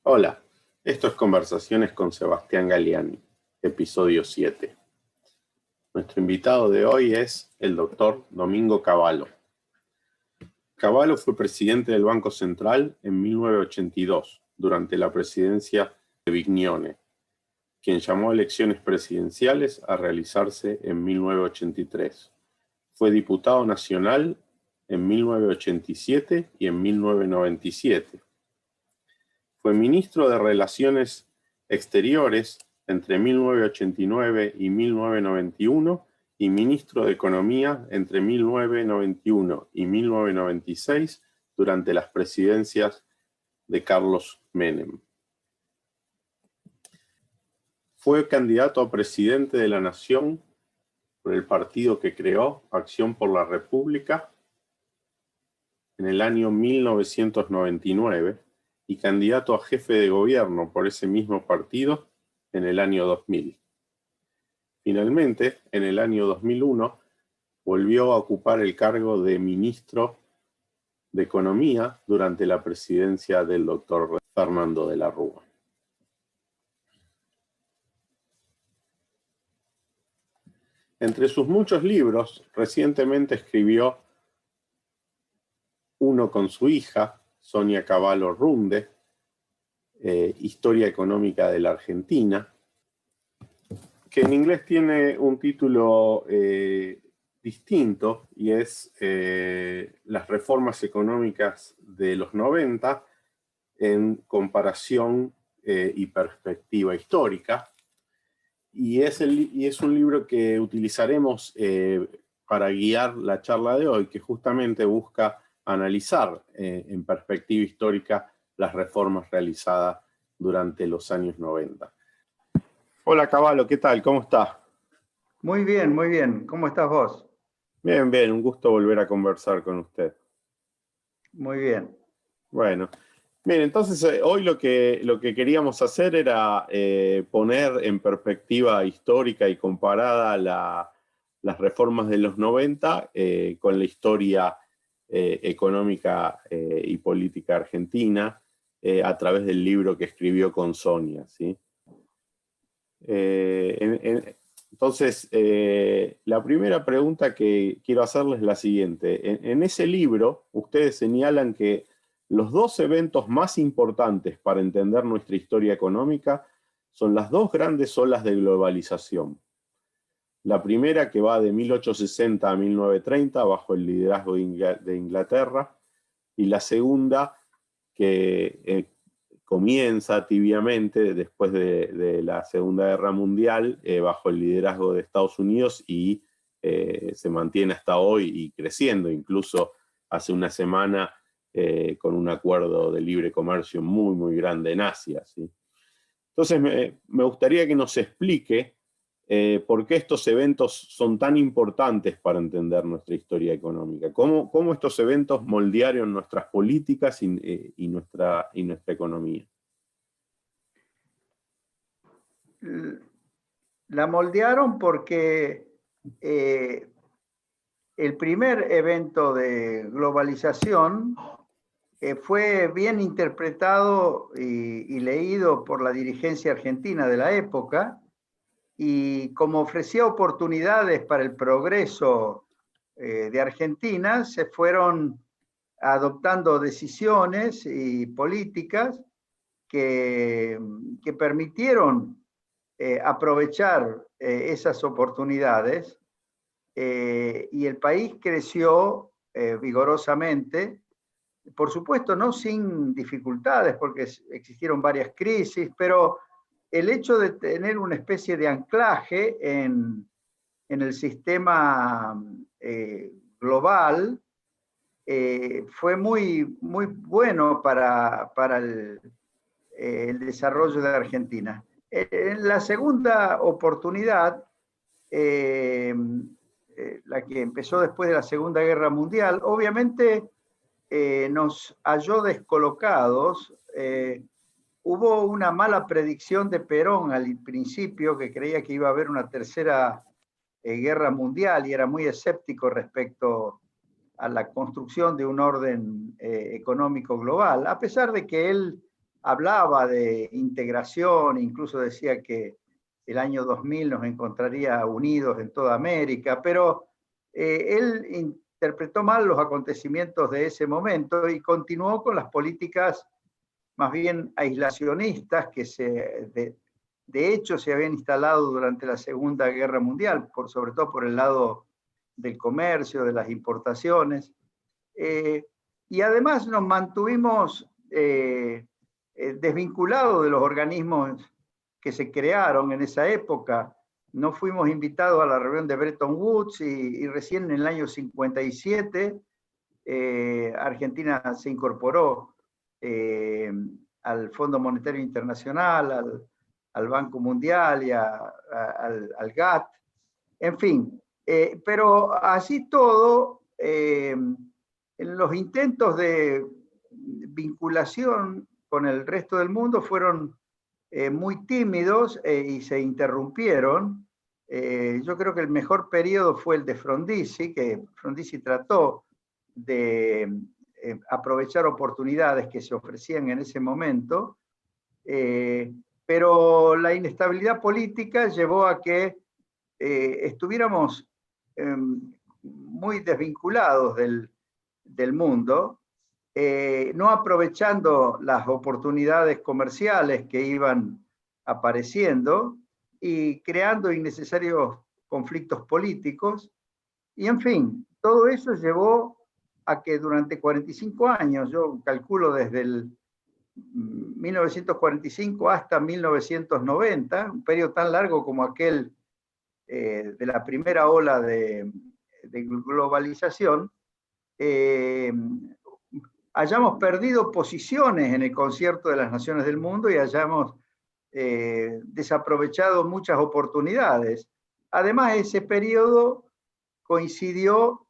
Hola, esto es Conversaciones con Sebastián Galiani, episodio 7. Nuestro invitado de hoy es el doctor Domingo Cavallo. Cavallo fue presidente del Banco Central en 1982, durante la presidencia de Vignone, quien llamó a elecciones presidenciales a realizarse en 1983. Fue diputado nacional en 1987 y en 1997. Fue ministro de Relaciones Exteriores entre 1989 y 1991 y ministro de Economía entre 1991 y 1996 durante las presidencias de Carlos Menem. Fue candidato a presidente de la Nación por el partido que creó, Acción por la República, en el año 1999 y candidato a jefe de gobierno por ese mismo partido en el año 2000. Finalmente, en el año 2001, volvió a ocupar el cargo de ministro de Economía durante la presidencia del doctor Fernando de la Rúa. Entre sus muchos libros, recientemente escribió uno con su hija, Sonia Cavallo Runde, Historia Económica de la Argentina, que en inglés tiene un título distinto y es Las reformas económicas de los 90 en comparación y perspectiva histórica. Y es un libro que utilizaremos para guiar la charla de hoy, que justamente busca analizar en perspectiva histórica las reformas realizadas durante los años 90. Hola Cavallo, ¿qué tal? ¿Cómo estás? Muy bien, muy bien. ¿Cómo estás vos? Bien, bien, un gusto volver a conversar con usted. Muy bien. Bueno, bien, entonces hoy lo que queríamos hacer era poner en perspectiva histórica y comparada las reformas de los 90 con la historia económica y política argentina a través del libro que escribió con Sonia, ¿sí? Entonces, la primera pregunta que quiero hacerles es la siguiente. En ese libro, ustedes señalan que los dos eventos más importantes para entender nuestra historia económica son las dos grandes olas de globalización. La primera, que va de 1860 a 1930, bajo el liderazgo de Inglaterra, y la segunda, que comienza tibiamente después de la Segunda Guerra Mundial bajo el liderazgo de Estados Unidos y se mantiene hasta hoy y creciendo, incluso hace una semana con un acuerdo de libre comercio muy, muy grande en Asia, ¿sí? Entonces me gustaría que nos explique por qué estos eventos son tan importantes para entender nuestra historia económica. ¿Cómo estos eventos moldearon nuestras políticas y nuestra economía? La moldearon porque el primer evento de globalización fue bien interpretado y leído por la dirigencia argentina de la época, y como ofrecía oportunidades para el progreso de Argentina, se fueron adoptando decisiones y políticas que permitieron aprovechar esas oportunidades y el país creció vigorosamente, por supuesto no sin dificultades porque existieron varias crisis, pero el hecho de tener una especie de anclaje en el sistema global fue muy, muy bueno para el desarrollo de Argentina. En la segunda oportunidad, la que empezó después de la Segunda Guerra Mundial, obviamente nos halló descolocados. Hubo una mala predicción de Perón al principio, que creía que iba a haber una tercera guerra mundial y era muy escéptico respecto a la construcción de un orden económico global, a pesar de que él hablaba de integración, incluso decía que el año 2000 nos encontraría unidos en toda América, pero él interpretó mal los acontecimientos de ese momento y continuó con las políticas más bien aislacionistas que de hecho se habían instalado durante la Segunda Guerra Mundial, sobre todo por el lado del comercio, de las importaciones. Y además nos mantuvimos desvinculados de los organismos que se crearon en esa época. No fuimos invitados a la reunión de Bretton Woods y recién en el año 57 Argentina se incorporó al Fondo Monetario Internacional, al Banco Mundial y al GATT. En fin, pero así todo, los intentos de vinculación con el resto del mundo fueron muy tímidos y se interrumpieron. Yo creo que el mejor periodo fue el de Frondizi, que Frondizi trató de aprovechar oportunidades que se ofrecían en ese momento, pero la inestabilidad política llevó a que estuviéramos muy desvinculados del mundo, no aprovechando las oportunidades comerciales que iban apareciendo y creando innecesarios conflictos políticos. Y en fin, todo eso llevó a que durante 45 años, yo calculo desde el 1945 hasta 1990, un periodo tan largo como aquel de la primera ola de globalización, hayamos perdido posiciones en el concierto de las naciones del mundo y hayamos desaprovechado muchas oportunidades. Además, ese periodo coincidió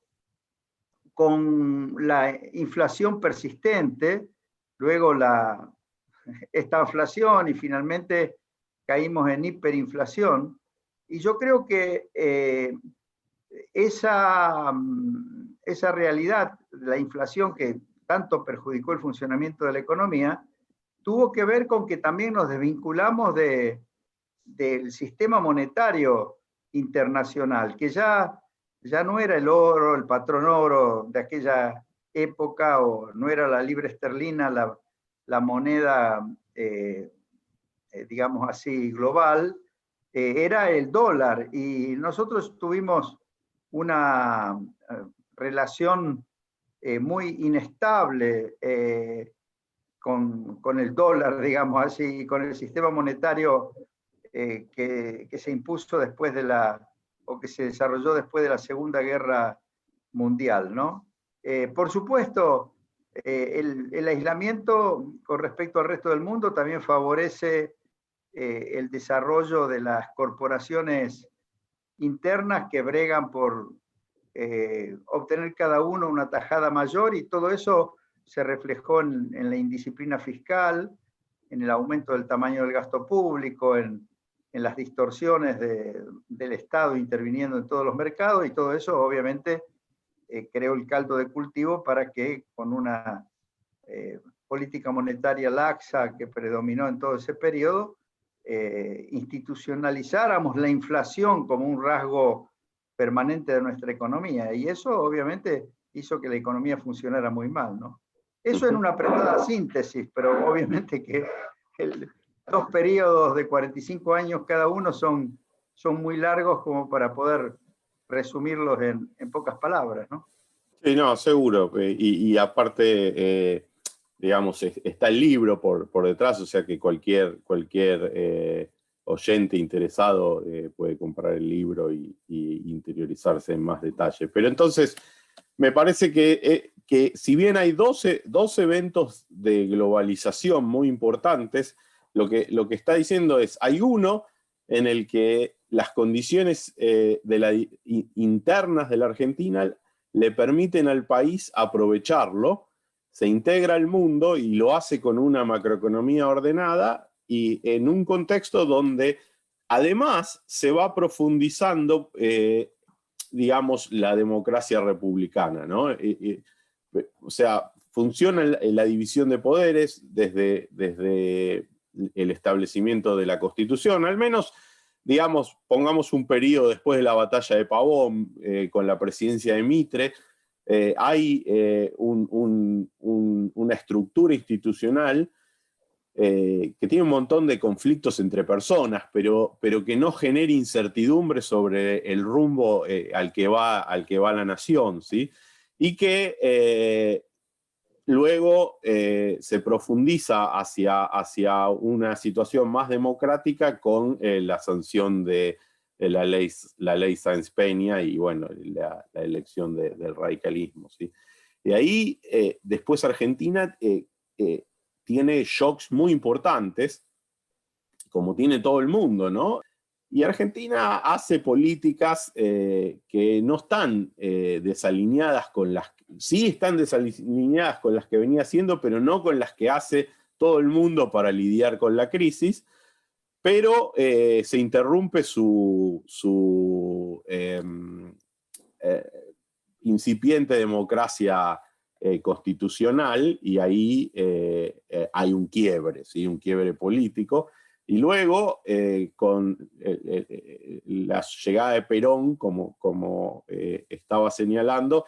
con la inflación persistente, luego esta inflación y finalmente caímos en hiperinflación. Y yo creo que esa realidad de la inflación que tanto perjudicó el funcionamiento de la economía, tuvo que ver con que también nos desvinculamos del sistema monetario internacional, que ya no era el oro, el patrón oro de aquella época, o no era la libra esterlina, la moneda, digamos así, global, era el dólar. Y nosotros tuvimos una relación muy inestable con el dólar, digamos así, con el sistema monetario que se impuso después o que se desarrolló después de la Segunda Guerra Mundial, ¿no? Por supuesto, el aislamiento con respecto al resto del mundo también favorece el desarrollo de las corporaciones internas que bregan por obtener cada uno una tajada mayor, y todo eso se reflejó en la indisciplina fiscal, en el aumento del tamaño del gasto público, en las distorsiones del Estado interviniendo en todos los mercados, y todo eso obviamente creó el caldo de cultivo para que con una política monetaria laxa que predominó en todo ese periodo, institucionalizáramos la inflación como un rasgo permanente de nuestra economía, y eso obviamente hizo que la economía funcionara muy mal, ¿no? Eso en una apretada síntesis, pero obviamente que dos periodos de 45 años cada uno son muy largos como para poder resumirlos en pocas palabras, ¿no? Sí, no, seguro. Y aparte, digamos, está el libro por detrás, o sea que cualquier oyente interesado puede comprar el libro y interiorizarse en más detalle. Pero entonces, me parece que si bien hay dos eventos de globalización muy importantes, lo que está diciendo es, hay uno en el que las condiciones internas de la Argentina le permiten al país aprovecharlo, se integra al mundo y lo hace con una macroeconomía ordenada y en un contexto donde además se va profundizando, digamos, la democracia republicana, ¿no? O sea, funciona la división de poderes desde el establecimiento de la Constitución, al menos, digamos, pongamos un periodo después de la batalla de Pavón, con la presidencia de Mitre, hay una estructura institucional que tiene un montón de conflictos entre personas, pero que no genera incertidumbre sobre el rumbo al que va la nación, ¿sí? Y que luego se profundiza hacia una situación más democrática con la sanción de la ley Sáenz Peña y, bueno, la elección del radicalismo, ¿sí? Y ahí, después Argentina tiene shocks muy importantes, como tiene todo el mundo, ¿no? Y Argentina hace políticas que no están desalineadas con las... Sí están desalineadas con las que venía haciendo, pero no con las que hace todo el mundo para lidiar con la crisis, pero se interrumpe su incipiente democracia constitucional, y ahí hay un quiebre, ¿sí? Un quiebre político. Y luego, con la llegada de Perón, como estaba señalando,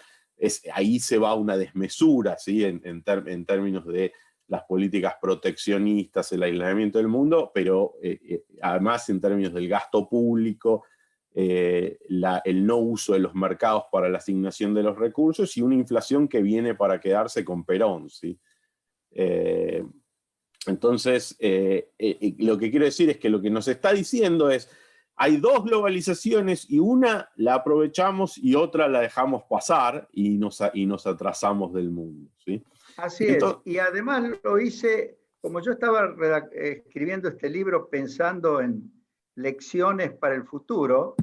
ahí se va una desmesura, ¿sí? en términos de las políticas proteccionistas, el aislamiento del mundo, pero además en términos del gasto público, el no uso de los mercados para la asignación de los recursos, y una inflación que viene para quedarse con Perón, ¿sí? Entonces, lo que quiero decir es que lo que nos está diciendo es: hay dos globalizaciones, y una la aprovechamos y otra la dejamos pasar, y nos atrasamos del mundo, ¿sí? Así es, y además lo hice, como yo estaba escribiendo este libro pensando en lecciones para el futuro,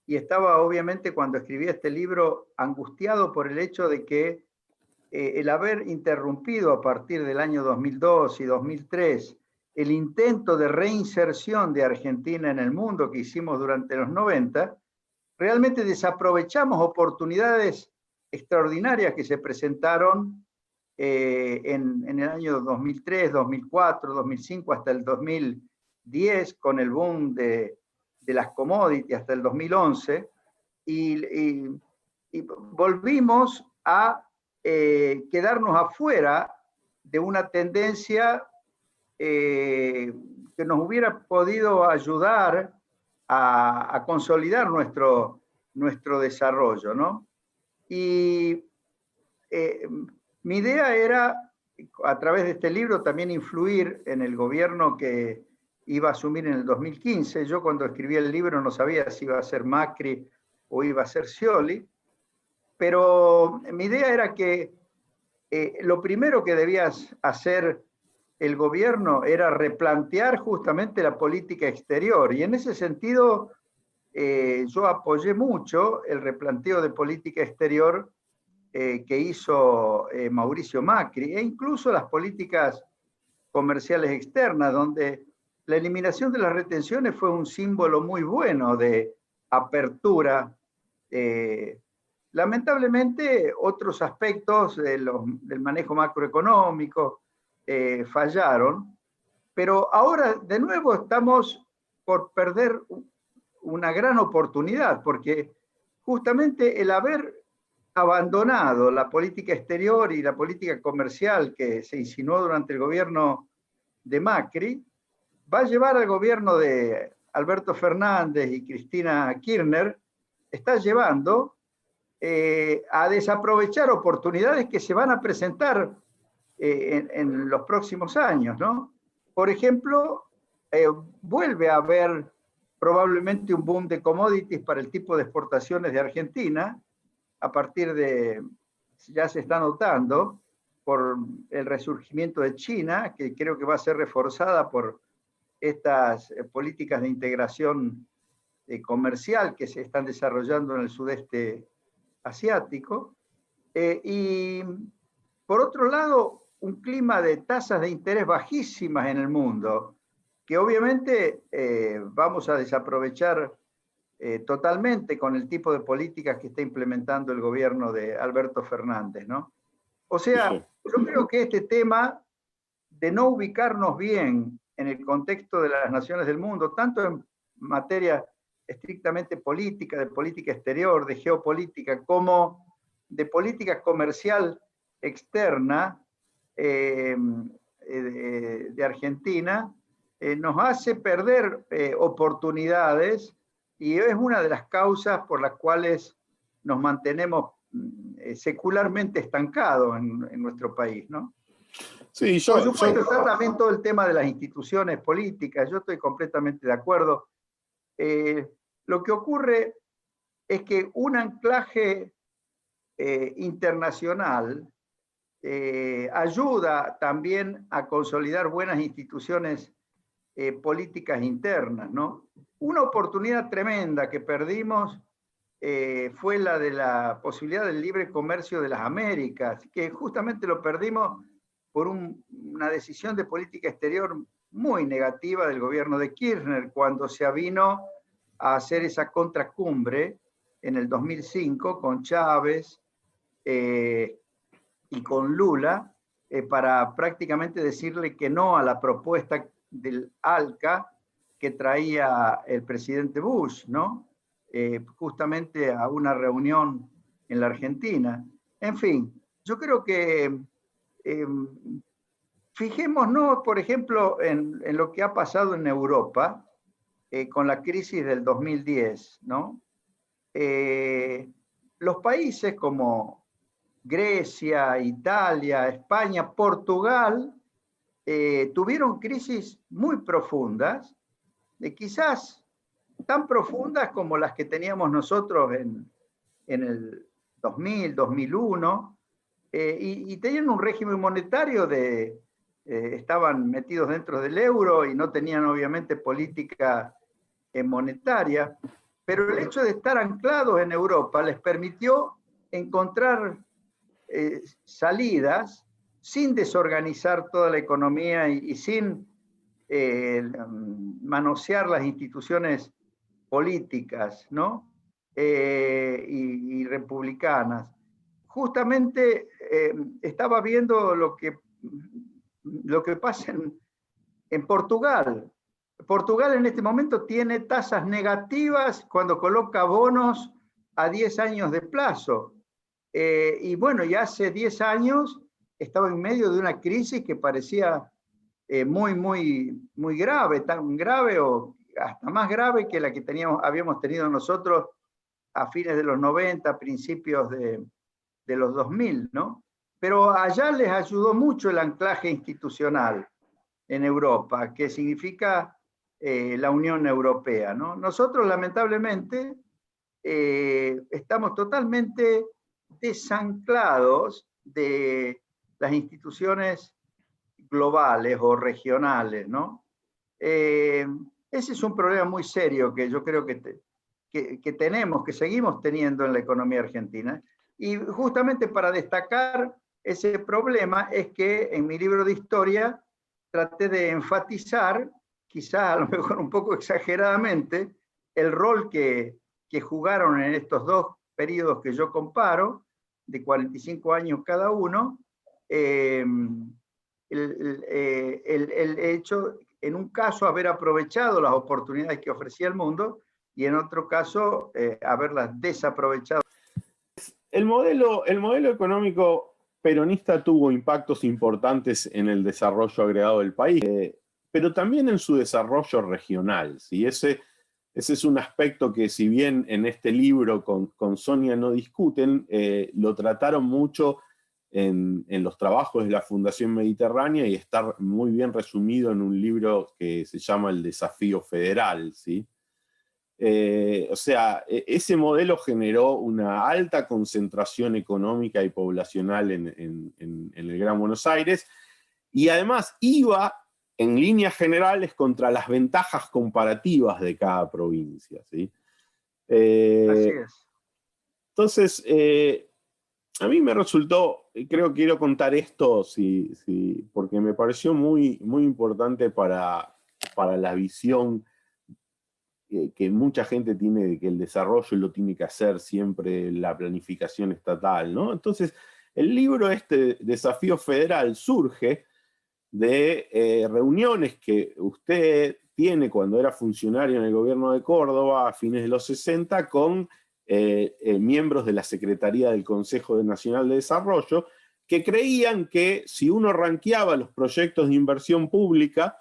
y estaba obviamente cuando escribí este libro angustiado por el hecho de que el haber interrumpido a partir del año 2002 y 2003 el intento de reinserción de Argentina en el mundo que hicimos durante los 90, realmente desaprovechamos oportunidades extraordinarias que se presentaron en el año 2003, 2004, 2005 hasta el 2010, con el boom de las commodities hasta el 2011, y volvimos a quedarnos afuera de una tendencia que nos hubiera podido ayudar a consolidar nuestro desarrollo, ¿no? Y mi idea era, a través de este libro, también influir en el gobierno que iba a asumir en el 2015. Yo, cuando escribí el libro, no sabía si iba a ser Macri o iba a ser Scioli, pero mi idea era que lo primero que debía hacer el gobierno era replantear justamente la política exterior, y en ese sentido yo apoyé mucho el replanteo de política exterior que hizo Mauricio Macri, e incluso las políticas comerciales externas, donde la eliminación de las retenciones fue un símbolo muy bueno de apertura. Lamentablemente, otros aspectos del manejo macroeconómico fallaron, pero ahora de nuevo estamos por perder una gran oportunidad, porque justamente el haber abandonado la política exterior y la política comercial que se insinuó durante el gobierno de Macri, va a llevar al gobierno de Alberto Fernández y Cristina Kirchner, está llevando a desaprovechar oportunidades que se van a presentar en los próximos años, ¿no? Por ejemplo, vuelve a haber probablemente un boom de commodities para el tipo de exportaciones de Argentina, a partir de, ya se está notando, por el resurgimiento de China, que creo que va a ser reforzada por estas políticas de integración comercial que se están desarrollando en el sudeste asiático. Y por otro lado, un clima de tasas de interés bajísimas en el mundo, que obviamente vamos a desaprovechar totalmente con el tipo de políticas que está implementando el gobierno de Alberto Fernández, ¿no? O sea, yo creo que este tema de no ubicarnos bien en el contexto de las naciones del mundo, tanto en materia estrictamente política, de política exterior, de geopolítica, como de política comercial externa de Argentina, nos hace perder oportunidades y es una de las causas por las cuales nos mantenemos secularmente estancados en nuestro país, ¿no? Sí, Por supuesto, está también todo el tema de las instituciones políticas, yo estoy completamente de acuerdo. Lo que ocurre es que un anclaje internacional ayuda también a consolidar buenas instituciones políticas internas, ¿no? Una oportunidad tremenda que perdimos fue la de la posibilidad del libre comercio de las Américas, que justamente lo perdimos por una decisión de política exterior muy negativa del gobierno de Kirchner, cuando se avino a hacer esa contracumbre en el 2005 con Chávez y con Lula, para prácticamente decirle que no a la propuesta del ALCA que traía el presidente Bush, ¿no? Justamente a una reunión en la Argentina. En fin, yo creo que fijémonos, por ejemplo, en lo que ha pasado en Europa con la crisis del 2010, ¿no? Los países como Grecia, Italia, España, Portugal, tuvieron crisis muy profundas, quizás tan profundas como las que teníamos nosotros en el 2000, 2001, y tenían un régimen monetario estaban metidos dentro del euro y no tenían obviamente política monetaria, pero el hecho de estar anclados en Europa les permitió encontrar salidas sin desorganizar toda la economía y sin manosear las instituciones políticas, ¿no? Y republicanas. Justamente estaba viendo lo que pasa en Portugal. Portugal en este momento tiene tasas negativas cuando coloca bonos a 10 años de plazo. Y bueno, ya hace 10 años estaba en medio de una crisis que parecía muy grave, tan grave o hasta más grave que la que habíamos tenido nosotros a fines de los 90, principios de los 2000, ¿no? Pero allá les ayudó mucho el anclaje institucional en Europa, que significa la Unión Europea, ¿no? Nosotros, lamentablemente, estamos totalmente desanclados de las instituciones globales o regionales, ¿no? Ese es un problema muy serio que yo creo que tenemos, que seguimos teniendo en la economía argentina. Y justamente para destacar ese problema es que en mi libro de historia traté de enfatizar, quizás a lo mejor un poco exageradamente, el rol que jugaron en estos dos periodos que yo comparo, de 45 años cada uno, el hecho, en un caso, haber aprovechado las oportunidades que ofrecía el mundo y en otro caso, haberlas desaprovechado. El modelo económico peronista tuvo impactos importantes en el desarrollo agregado del país, pero también en su desarrollo regional, ¿sí? Ese es un aspecto que, si bien en este libro con Sonia no discuten, lo trataron mucho en los trabajos de la Fundación Mediterránea y está muy bien resumido en un libro que se llama El Desafío Federal, ¿sí? O sea, ese modelo generó una alta concentración económica y poblacional en el Gran Buenos Aires, y además iba en líneas generales contra las ventajas comparativas de cada provincia, ¿sí? Así es. Entonces, a mí me resultó, creo que quiero contar esto, porque me pareció muy importante para la visión que mucha gente tiene de que el desarrollo lo tiene que hacer siempre la planificación estatal, ¿no? Entonces, El libro este, Desafío Federal, surge de reuniones que usted tiene cuando era funcionario en el gobierno de Córdoba a fines de los 60 con miembros de la Secretaría del Consejo Nacional de Desarrollo, que creían que si uno rankeaba los proyectos de inversión pública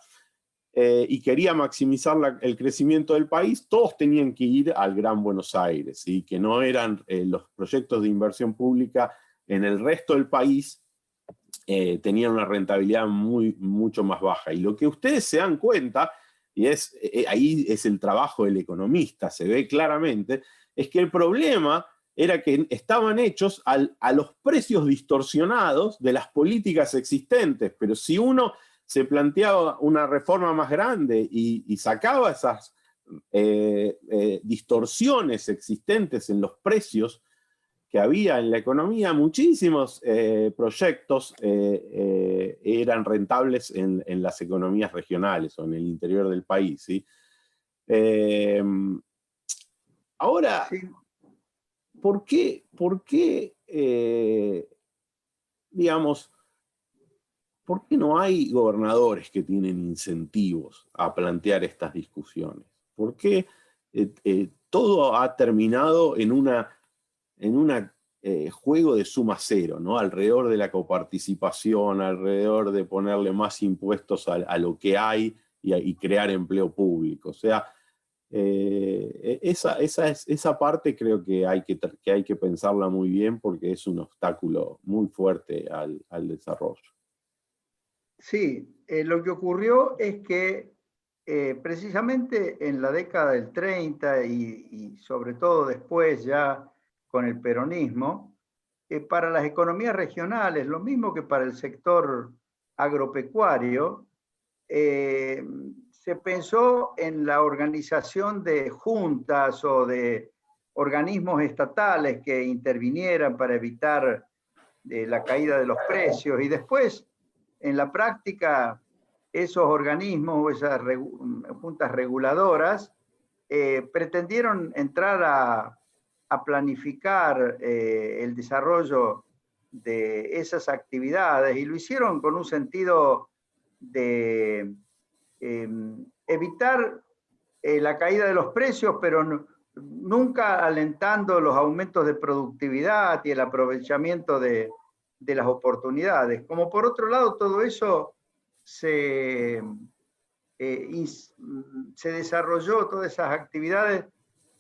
y quería maximizar el crecimiento del país, todos tenían que ir al Gran Buenos Aires, y que no eran los proyectos de inversión pública en el resto del país tenían una rentabilidad mucho más baja. Y lo que ustedes se dan cuenta, y ahí es el trabajo del economista, se ve claramente, es que el problema era que estaban hechos a los precios distorsionados de las políticas existentes, pero si uno se planteaba una reforma más grande y sacaba esas distorsiones existentes en los precios que había en la economía, muchísimos proyectos eran rentables en las economías regionales o en el interior del país, ¿sí? Ahora, Sí. ¿por qué digamos, por qué no hay gobernadores que tienen incentivos a plantear estas discusiones? ¿Por qué todo ha terminado en un juego de suma cero, ¿no? Alrededor de la coparticipación, alrededor de ponerle más impuestos a lo que hay y crear empleo público? O sea, esa parte creo que hay que pensarla muy bien, porque es un obstáculo muy fuerte al desarrollo. Sí, lo que ocurrió es que precisamente en la década del 30 y sobre todo después ya con el peronismo, para las economías regionales, lo mismo que para el sector agropecuario, se pensó en la organización de juntas o de organismos estatales que intervinieran para evitar la caída de los precios, y después, en la práctica, esos organismos, esas juntas reguladoras, pretendieron entrar a planificar el desarrollo de esas actividades, y lo hicieron con un sentido de evitar la caída de los precios, pero nunca alentando los aumentos de productividad y el aprovechamiento de las oportunidades. Como por otro lado, todo eso se desarrolló, todas esas actividades,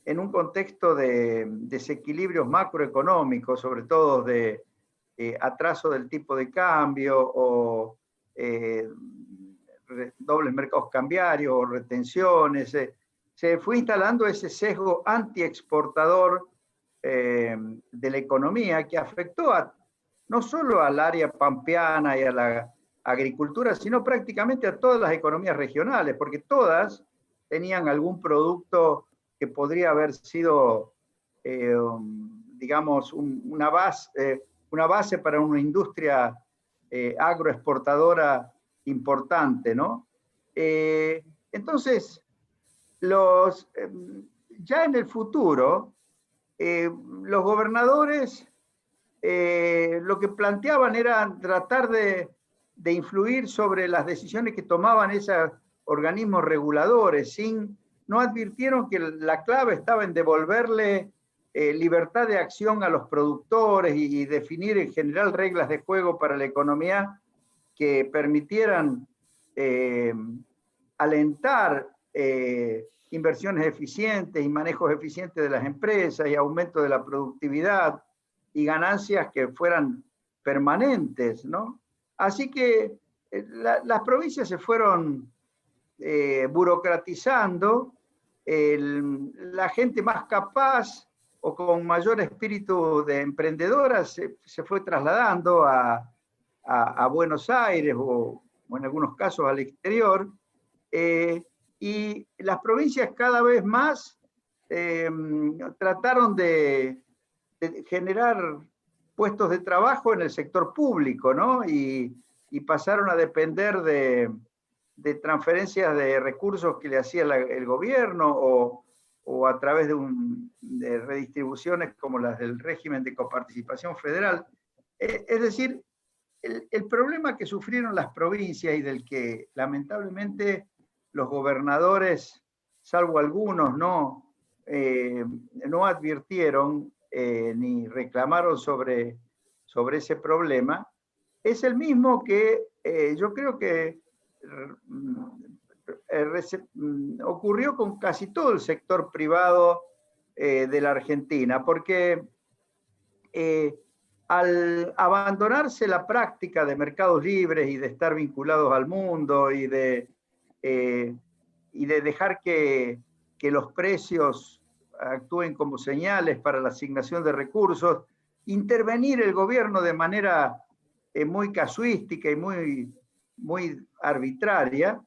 en un contexto de desequilibrios macroeconómicos, sobre todo de atraso del tipo de cambio o dobles mercados cambiarios o retenciones. Se fue instalando ese sesgo antiexportador de la economía, que afectó no solo al área pampeana y a la agricultura, sino prácticamente a todas las economías regionales, porque todas tenían algún producto que podría haber sido, digamos, una base para una industria agroexportadora importante, ¿no? Entonces, ya en el futuro, los gobernadores lo que planteaban era tratar de influir sobre las decisiones que tomaban esos organismos reguladores, no advirtieron que la clave estaba en devolverle libertad de acción a los productores y definir en general reglas de juego para la economía que permitieran alentar inversiones eficientes y manejos eficientes de las empresas y aumento de la productividad y ganancias que fueran permanentes, ¿no? Así que las provincias se fueron burocratizando, la gente más capaz o con mayor espíritu de emprendedora se fue trasladando a Buenos Aires o en algunos casos al exterior, y las provincias cada vez más trataron de generar puestos de trabajo en el sector público, ¿no? Y pasaron a depender de transferencias de recursos que le hacía el gobierno o a través de redistribuciones como las del régimen de coparticipación federal. Es decir, el problema que sufrieron las provincias y del que lamentablemente los gobernadores, salvo algunos, no advirtieron ni reclamaron sobre ese problema, es el mismo que yo creo que ocurrió con casi todo el sector privado de la Argentina, porque al abandonarse la práctica de mercados libres y de estar vinculados al mundo y de dejar que los precios actúen como señales para la asignación de recursos, intervenir el gobierno de manera muy casuística y muy arbitraria,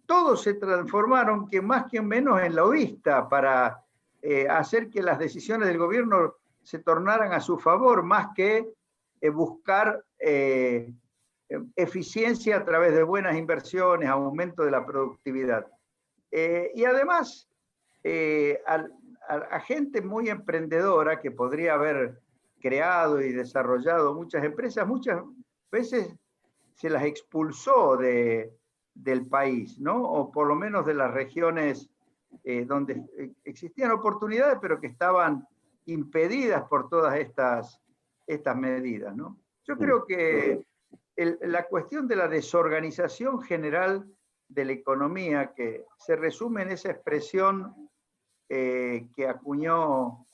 todos se transformaron, que más que menos, en lobista para hacer que las decisiones del gobierno se tornaran a su favor, más que buscar eficiencia a través de buenas inversiones, aumento de la productividad. Y además, a gente muy emprendedora que podría haber creado y desarrollado muchas empresas, muchas veces se las expulsó del país, ¿no? O por lo menos de las regiones donde existían oportunidades, pero que estaban impedidas por todas estas medidas, ¿no? Yo creo que la cuestión de la desorganización general de la economía, que se resume en esa expresión que acuñó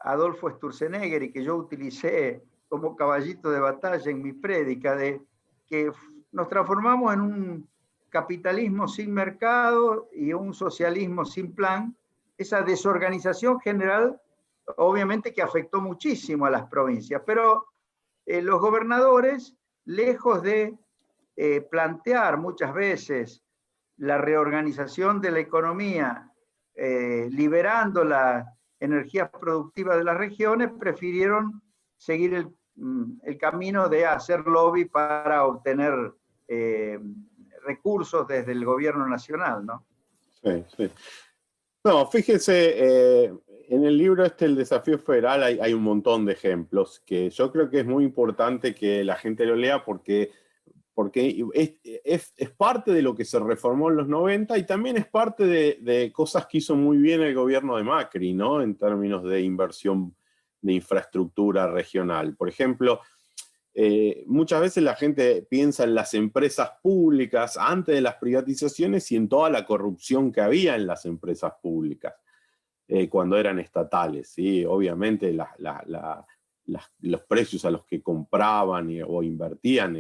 Adolfo Sturzenegger y que yo utilicé como caballito de batalla en mi prédica, de que nos transformamos en un capitalismo sin mercado y un socialismo sin plan. Esa desorganización general obviamente que afectó muchísimo a las provincias, pero los gobernadores, lejos de plantear muchas veces la reorganización de la economía, liberando la energía productiva de las regiones, prefirieron seguir el camino de hacer lobby para obtener recursos desde el gobierno nacional, ¿no? Sí, sí. No, fíjense, en el libro El Desafío Federal hay un montón de ejemplos que yo creo que es muy importante que la gente lo lea porque es parte de lo que se reformó en los 90 y también es parte de cosas que hizo muy bien el gobierno de Macri, ¿no? En términos de inversión de infraestructura regional. Por ejemplo, muchas veces la gente piensa en las empresas públicas antes de las privatizaciones y en toda la corrupción que había en las empresas públicas cuando eran estatales, ¿sí? Obviamente los precios a los que compraban o invertían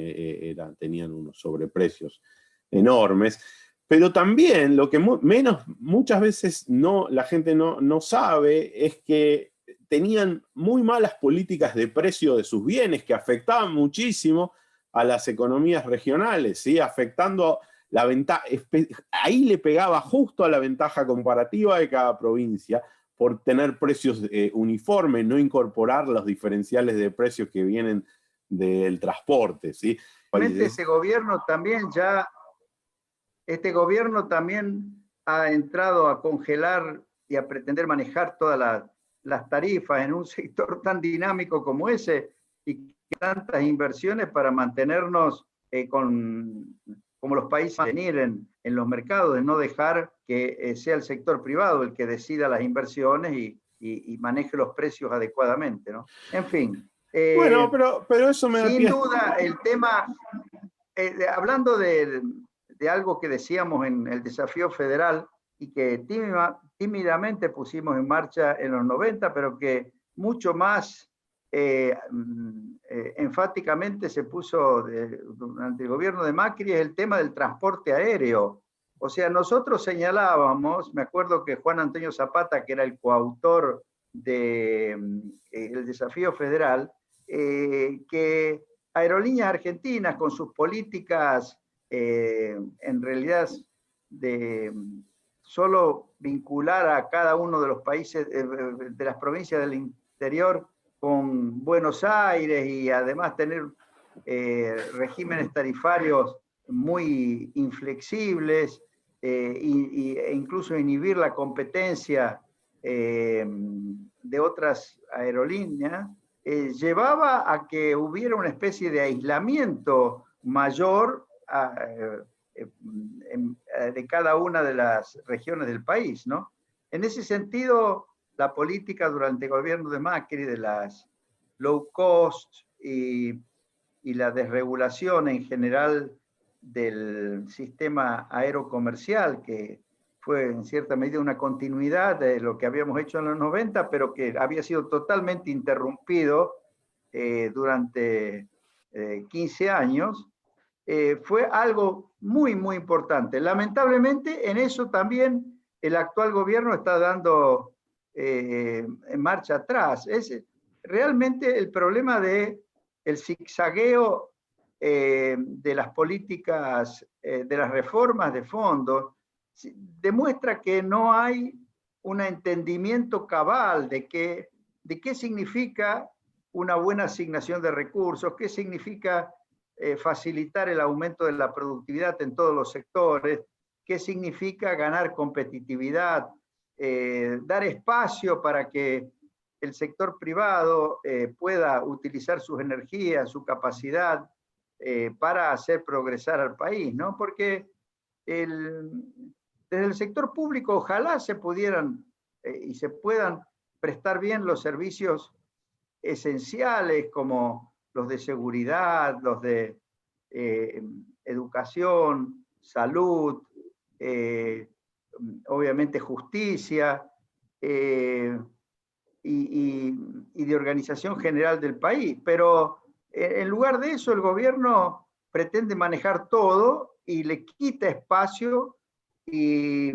tenían unos sobreprecios enormes, pero también lo que muchas veces la gente no sabe es que tenían muy malas políticas de precio de sus bienes que afectaban muchísimo a las economías regionales, ¿sí? Afectando la ventaja, ahí le pegaba justo a la ventaja comparativa de cada provincia por tener precios uniformes, no incorporar los diferenciales de precios que vienen del transporte, ¿sí? Este gobierno también ha entrado a congelar y a pretender manejar todas las tarifas en un sector tan dinámico como ese y tantas inversiones para mantenernos como los países venir en los mercados, de no dejar que sea el sector privado el que decida las inversiones y maneje los precios adecuadamente, ¿no? En fin. Bueno, pero eso me da sin duda, el tema, hablando de algo que decíamos en el Desafío Federal y que tímidamente pusimos en marcha en los 90, pero que mucho más enfáticamente se puso durante el gobierno de Macri, es el tema del transporte aéreo. O sea, nosotros señalábamos, me acuerdo que Juan Antonio Zapata, que era el coautor del Desafío Federal, que Aerolíneas Argentinas, con sus políticas en realidad de solo vincular a cada uno de los países, de las provincias del interior con Buenos Aires y además tener regímenes tarifarios muy inflexibles e incluso inhibir la competencia de otras aerolíneas, llevaba a que hubiera una especie de aislamiento mayor de cada una de las regiones del país, ¿no? En ese sentido, la política durante el gobierno de Macri de las low cost y la desregulación en general del sistema aerocomercial, que fue en cierta medida una continuidad de lo que habíamos hecho en los 90, pero que había sido totalmente interrumpido durante 15 años, fue algo muy, muy importante. Lamentablemente, en eso también el actual gobierno está dando en marcha atrás. Es realmente el problema de el zigzagueo de las políticas, de las reformas de fondo, demuestra que no hay un entendimiento cabal de qué significa una buena asignación de recursos, qué significa facilitar el aumento de la productividad en todos los sectores, qué significa ganar competitividad, dar espacio para que el sector privado pueda utilizar sus energías, su capacidad para hacer progresar al país, ¿no? Porque desde el sector público ojalá se pudieran y se puedan prestar bien los servicios esenciales como los de seguridad, los de educación, salud, obviamente justicia, y de organización general del país. Pero en lugar de eso, el gobierno pretende manejar todo y le quita espacio y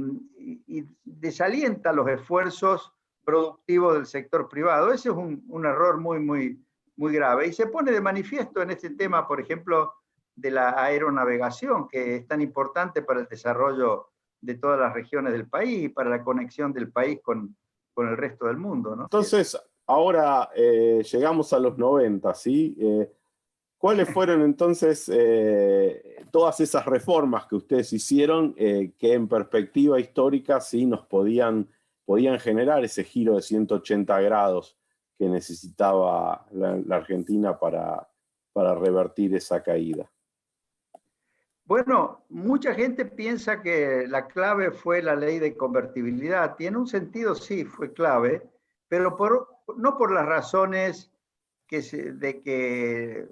desalienta los esfuerzos productivos del sector privado. Ese es un error muy, muy, muy grave. Y se pone de manifiesto en este tema, por ejemplo, de la aeronavegación, que es tan importante para el desarrollo de todas las regiones del país y para la conexión del país con el resto del mundo, ¿no? Entonces, ahora llegamos a los 90, ¿sí? ¿Cuáles fueron entonces todas esas reformas que ustedes hicieron que en perspectiva histórica sí nos podían generar ese giro de 180 grados que necesitaba la Argentina para revertir esa caída? Bueno, mucha gente piensa que la clave fue la ley de convertibilidad. Y en un sentido sí fue clave, pero no por las razones de que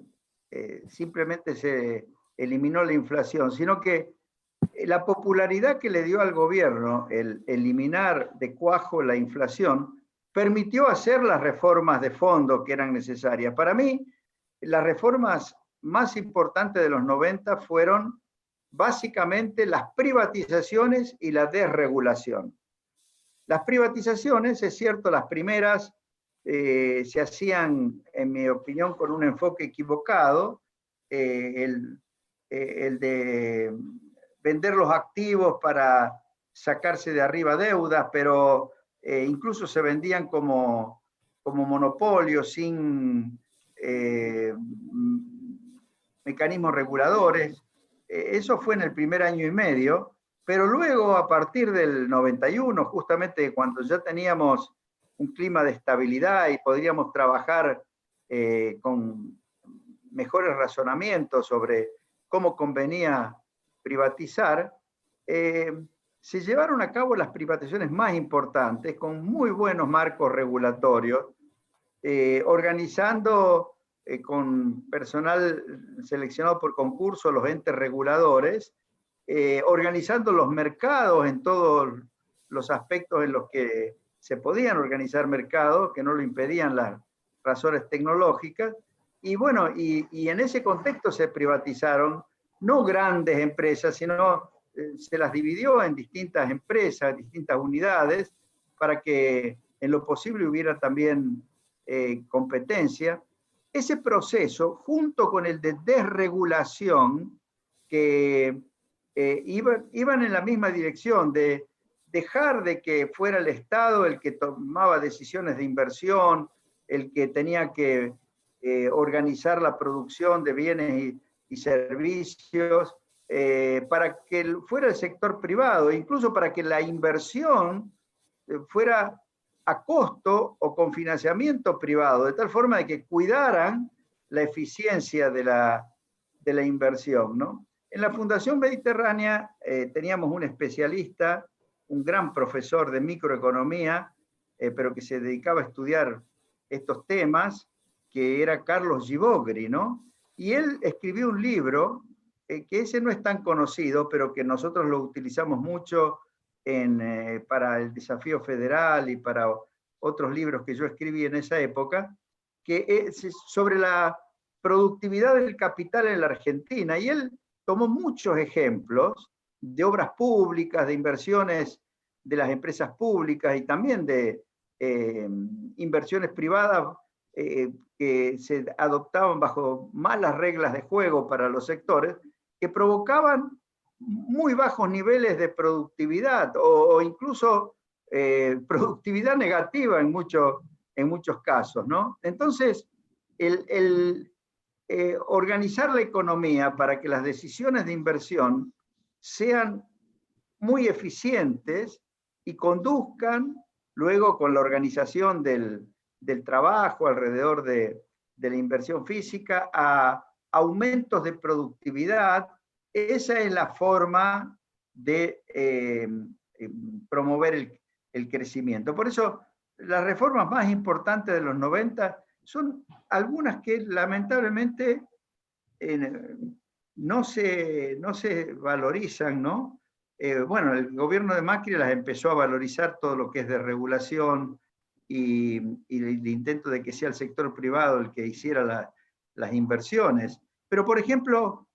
simplemente se eliminó la inflación, sino que la popularidad que le dio al gobierno el eliminar de cuajo la inflación permitió hacer las reformas de fondo que eran necesarias. Para mí, las reformas más importantes de los 90 fueron básicamente las privatizaciones y la desregulación. Las privatizaciones, es cierto, las primeras se hacían, en mi opinión, con un enfoque equivocado, el de vender los activos para sacarse de arriba deudas, pero incluso se vendían como monopolios sin mecanismos reguladores. Eso fue en el primer año y medio, pero luego a partir del 91, justamente cuando ya teníamos un clima de estabilidad y podríamos trabajar con mejores razonamientos sobre cómo convenía privatizar, se llevaron a cabo las privatizaciones más importantes con muy buenos marcos regulatorios, organizando con personal seleccionado por concurso los entes reguladores, organizando los mercados en todos los aspectos en los que se podían organizar mercados, que no lo impedían las razones tecnológicas, y bueno, y en ese contexto se privatizaron no grandes empresas, sino se las dividió en distintas empresas, distintas unidades, para que en lo posible hubiera también competencia. Ese proceso, junto con el de desregulación, que iban en la misma dirección de dejar de que fuera el Estado el que tomaba decisiones de inversión, el que tenía que organizar la producción de bienes y servicios, para que fuera el sector privado, incluso para que la inversión fuera a costo o con financiamiento privado, de tal forma de que cuidaran la eficiencia de la inversión, ¿no? En la Fundación Mediterránea teníamos un especialista, un gran profesor de microeconomía, pero que se dedicaba a estudiar estos temas, que era Carlos Givogri, ¿no? Y él escribió un libro, que ese no es tan conocido, pero que nosotros lo utilizamos mucho para el Desafío Federal y para otros libros que yo escribí en esa época, que es sobre la productividad del capital en la Argentina. Y él tomó muchos ejemplos de obras públicas, de inversiones de las empresas públicas y también de inversiones privadas que se adoptaban bajo malas reglas de juego para los sectores, que provocaban muy bajos niveles de productividad o incluso productividad negativa en muchos casos, ¿no? Entonces, organizar la economía para que las decisiones de inversión sean muy eficientes y conduzcan luego con la organización del trabajo alrededor de la inversión física a aumentos de productividad. Esa es la forma de promover el crecimiento. Por eso, las reformas más importantes de los 90 son algunas que lamentablemente no se valorizan, ¿no? Bueno, el gobierno de Macri las empezó a valorizar, todo lo que es de regulación y el intento de que sea el sector privado el que hiciera las inversiones. Pero, por ejemplo,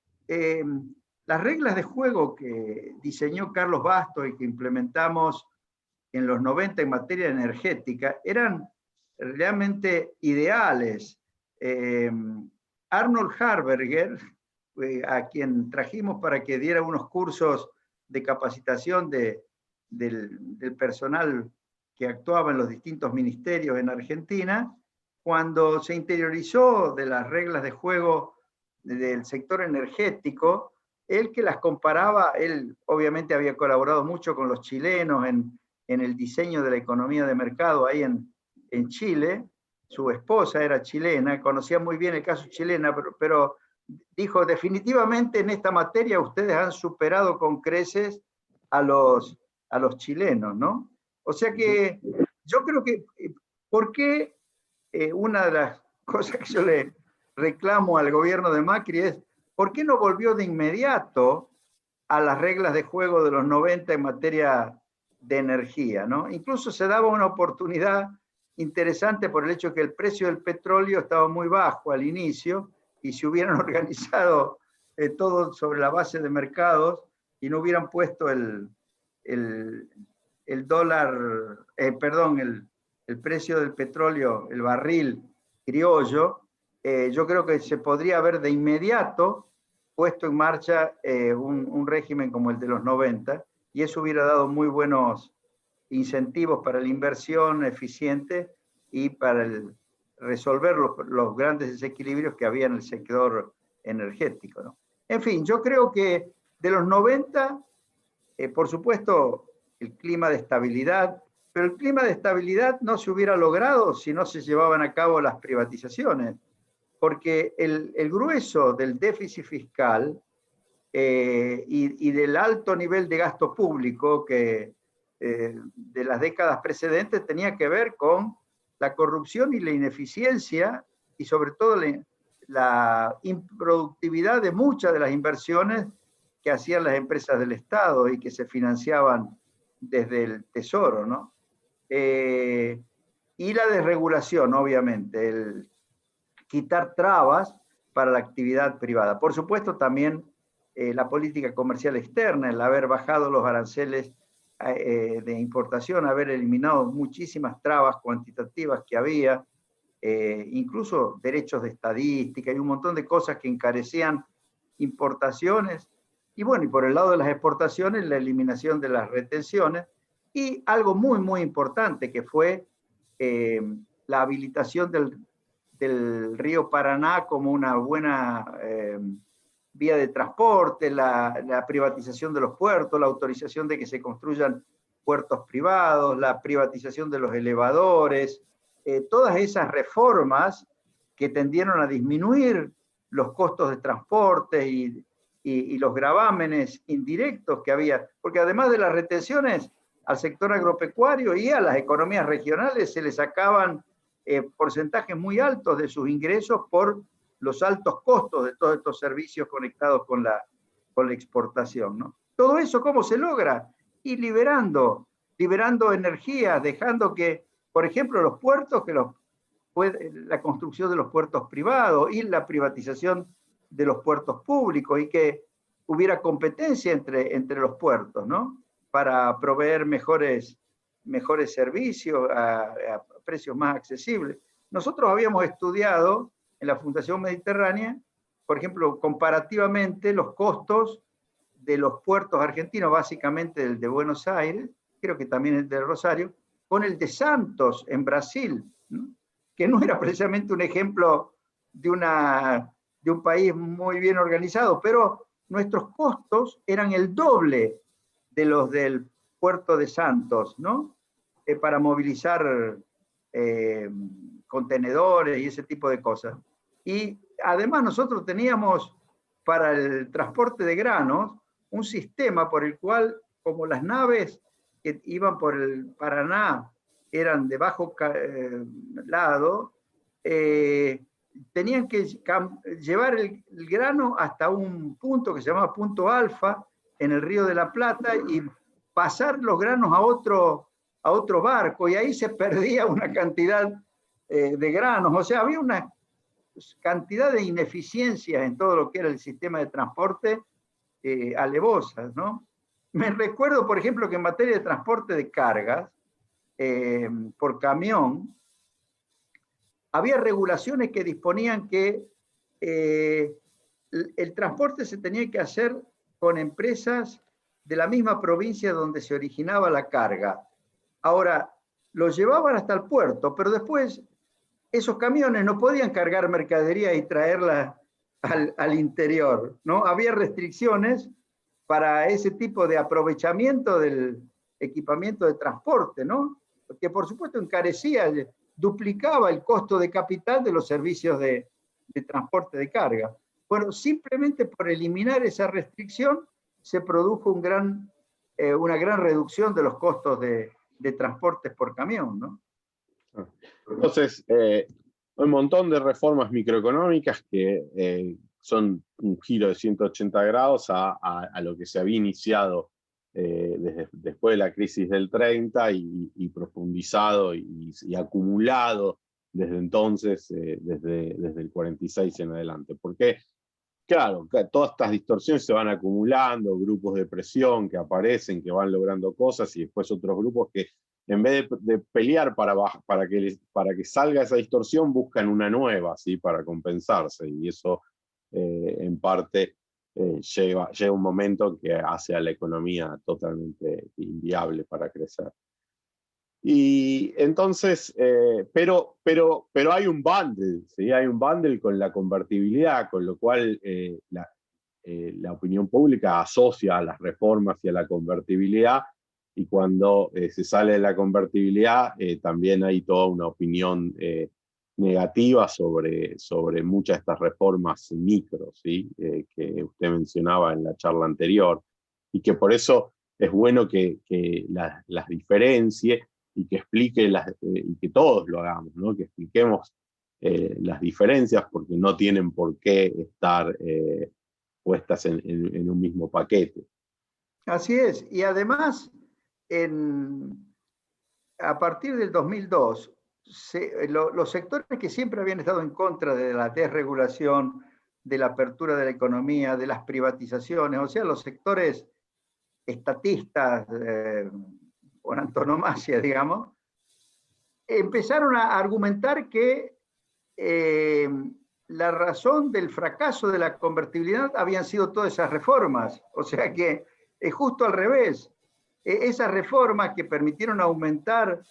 las reglas de juego que diseñó Carlos Basto y que implementamos en los 90 en materia energética eran realmente ideales. Arnold Harberger, a quien trajimos para que diera unos cursos de capacitación del personal que actuaba en los distintos ministerios en Argentina, cuando se interiorizó de las reglas de juego del sector energético, él que las comparaba, él obviamente había colaborado mucho con los chilenos en el diseño de la economía de mercado ahí en Chile. Su esposa era chilena, conocía muy bien el caso chileno, pero dijo, definitivamente en esta materia ustedes han superado con creces a los chilenos, ¿no? O sea que yo creo que, ¿por qué una de las cosas que yo le reclamo al gobierno de Macri es, ¿por qué no volvió de inmediato a las reglas de juego de los 90 en materia de energía, ¿no? Incluso se daba una oportunidad interesante por el hecho que el precio del petróleo estaba muy bajo al inicio, y si hubieran organizado todo sobre la base de mercados y no hubieran puesto el precio del petróleo, el barril criollo, yo creo que se podría haber de inmediato puesto en marcha un régimen como el de los 90, y eso hubiera dado muy buenos incentivos para la inversión eficiente y para resolver los grandes desequilibrios que había en el sector energético, ¿no? En fin, yo creo que de los 90, por supuesto, el clima de estabilidad, pero el clima de estabilidad no se hubiera logrado si no se llevaban a cabo las privatizaciones, porque el grueso del déficit fiscal y del alto nivel de gasto público que de las décadas precedentes tenía que ver con la corrupción y la ineficiencia y sobre todo la improductividad de muchas de las inversiones que hacían las empresas del Estado y que se financiaban desde el Tesoro, ¿no? Y la desregulación, obviamente, el quitar trabas para la actividad privada. Por supuesto, también la política comercial externa, el haber bajado los aranceles de importación, haber eliminado muchísimas trabas cuantitativas que había, incluso derechos de estadística y un montón de cosas que encarecían importaciones. Y bueno, y por el lado de las exportaciones, la eliminación de las retenciones, y algo muy, muy importante que fue la habilitación del río Paraná como una buena vía de transporte, la privatización de los puertos, la autorización de que se construyan puertos privados, la privatización de los elevadores, todas esas reformas que tendieron a disminuir los costos de transporte y los gravámenes indirectos que había, porque además de las retenciones al sector agropecuario y a las economías regionales se les sacaban porcentajes muy altos de sus ingresos por los altos costos de todos estos servicios conectados con la exportación, ¿no? Todo eso, ¿cómo se logra? Y liberando energías, dejando que, por ejemplo, los puertos, la construcción de los puertos privados y la privatización de los puertos públicos, y que hubiera competencia entre los puertos, ¿no? Para proveer mejores servicios a precios más accesibles. Nosotros habíamos estudiado en la Fundación Mediterránea, por ejemplo, comparativamente los costos de los puertos argentinos, básicamente el de Buenos Aires, creo que también el de Rosario, con el de Santos en Brasil, ¿no? Que no era precisamente un ejemplo de un país muy bien organizado, pero nuestros costos eran el doble de los del puerto de Santos, ¿no? Para movilizar contenedores y ese tipo de cosas. Y además nosotros teníamos para el transporte de granos un sistema por el cual, como las naves que iban por el Paraná eran de bajo lado, tenían que llevar el grano hasta un punto que se llamaba punto alfa en el Río de la Plata y pasar los granos a otro barco, y ahí se perdía una cantidad de granos. O sea, había una cantidad de ineficiencias en todo lo que era el sistema de transporte alevosas, ¿no? Me recuerdo, por ejemplo, que en materia de transporte de cargas por camión, había regulaciones que disponían que el transporte se tenía que hacer con empresas de la misma provincia donde se originaba la carga. Ahora, lo llevaban hasta el puerto, pero después esos camiones no podían cargar mercadería y traerla al interior, ¿no? Había restricciones para ese tipo de aprovechamiento del equipamiento de transporte, ¿no? Que por supuesto encarecía, duplicaba el costo de capital de los servicios de transporte de carga. Bueno, simplemente por eliminar esa restricción se produjo una gran reducción de los costos de transportes por camión, ¿no? Entonces, un montón de reformas microeconómicas que son un giro de 180 grados a lo que se había iniciado después de la crisis del 30 y profundizado y acumulado desde entonces, desde el 46 en adelante. Porque, claro, todas estas distorsiones se van acumulando, grupos de presión que aparecen, que van logrando cosas, y después otros grupos que en vez de pelear para que salga esa distorsión, buscan una nueva, ¿sí? Para compensarse, y eso en parte llega un momento que hace a la economía totalmente inviable para crecer. Y entonces, pero hay un bundle, ¿sí? Hay un bundle con la convertibilidad, con lo cual la opinión pública asocia a las reformas y a la convertibilidad, y cuando se sale de la convertibilidad también hay toda una opinión negativa sobre muchas de estas reformas micro, ¿sí? Que usted mencionaba en la charla anterior, y que por eso es bueno que las diferencie y que explique y que todos lo hagamos, ¿no? Que expliquemos las diferencias, porque no tienen por qué estar puestas en un mismo paquete. Así es, y además, a partir del 2002, los sectores que siempre habían estado en contra de la desregulación, de la apertura de la economía, de las privatizaciones, o sea, los sectores estatistas por antonomasia, digamos, empezaron a argumentar que la razón del fracaso de la convertibilidad habían sido todas esas reformas. O sea que es justo al revés. Esas reformas que permitieron aumentar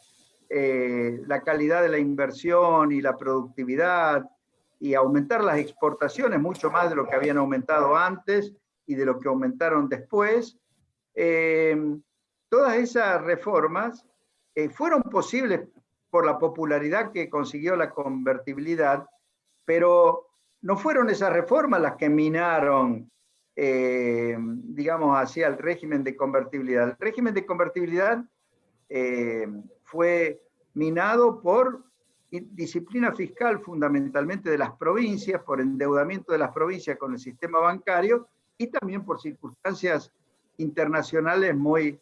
la calidad de la inversión y la productividad y aumentar las exportaciones mucho más de lo que habían aumentado antes y de lo que aumentaron después, todas esas reformas fueron posibles por la popularidad que consiguió la convertibilidad, pero no fueron esas reformas las que minaron, digamos, hacia el régimen de convertibilidad. El régimen de convertibilidad fue minado por disciplina fiscal fundamentalmente de las provincias, por endeudamiento de las provincias con el sistema bancario y también por circunstancias internacionales muy,